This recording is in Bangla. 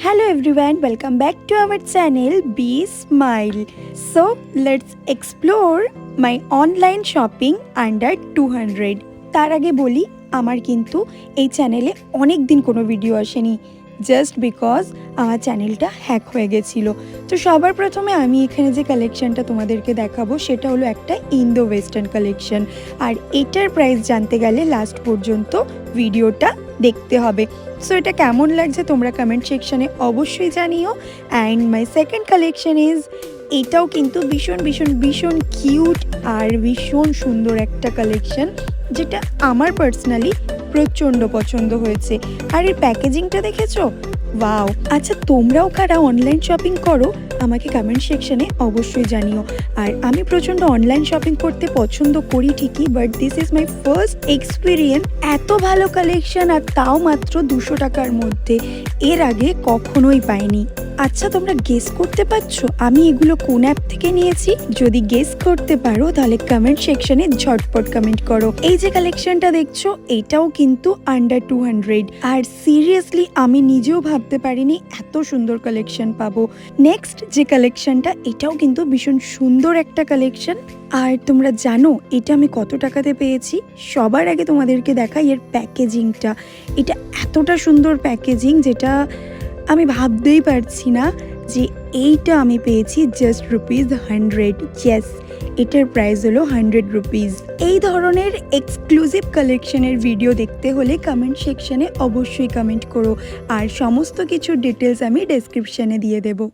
Hello everyone, welcome back to our channel Be Smile. So let's explore my online shopping under 200. তার আগে বলি আমার কিন্তু এই চ্যানেলে অনেক দিন কোনো ভিডিও আসেনি জাস্ট বিকজ আমার চ্যানেলটা হ্যাক হয়ে গেছিলো। তো সবার প্রথমে আমি এখানে যে কালেকশনটা তোমাদেরকে দেখাবো সেটা হলো একটা ইন্দো ওয়েস্টার্ন কালেকশন, আর এটার প্রাইস জানতে গেলে লাস্ট পর্যন্ত ভিডিওটা দেখতে হবে। সো এটা কেমন লাগছে তোমরা কমেন্ট সেকশনে অবশ্যই জানিও। And my second collection is, এটাও কিন্তু ভীষণ ভীষণ ভীষণ কিউট আর ভীষণ সুন্দর একটা কালেকশন, যেটা আমার পার্সোনালি প্রচণ্ড পছন্দ হয়েছে। আর এর প্যাকেজিংটা দেখেছো, ওয়াও। আচ্ছা, তোমরাও কারা অনলাইন শপিং করো আমাকে কমেন্ট সেকশনে অবশ্যই জানিও। আর আমি প্রচণ্ড অনলাইন শপিং করতে পছন্দ করি ঠিকই, but this is my first experience. এত ভালো কালেকশন, আর তাও মাত্র 200 টাকার মধ্যে, এর আগে কখনোই পাইনি। আচ্ছা, তোমরা গেস করতে পারছো আমি এগুলো কোন অ্যাপ থেকে নিয়েছি? যদি গেস করতে পারো তাহলে কমেন্ট সেকশনে ঝটপট কমেন্ট করো। এই যে কালেকশনটা দেখছো এটাও কিন্তু আন্ডার 200, আর সিরিয়াসলি আমি নিজেও ভাবতে পারিনি এত সুন্দর কালেকশন পাবো। নেক্সট যে কালেকশনটা, এটাও কিন্তু ভীষণ সুন্দর একটা কালেকশন। আর তোমরা জানো এটা আমি কত টাকাতে পেয়েছি? সবার আগে তোমাদেরকে দেখাই এর প্যাকেজিংটা। এটা এতটা সুন্দর প্যাকেজিং যেটা আমি ভাবতেই পারছি না যে এইটা আমি পেয়েছি জাস্ট ₹100। ইয়েস, এটার প্রাইস হলো 100 রুপিস। এই ধরনের এক্সক্লুসিভ কালেকশনের ভিডিও দেখতে হলে কমেন্ট সেকশনে অবশ্যই কমেন্ট করো, আর সমস্ত কিছুর ডিটেলস আমি ডেসক্রিপশনে দিয়ে দেবো।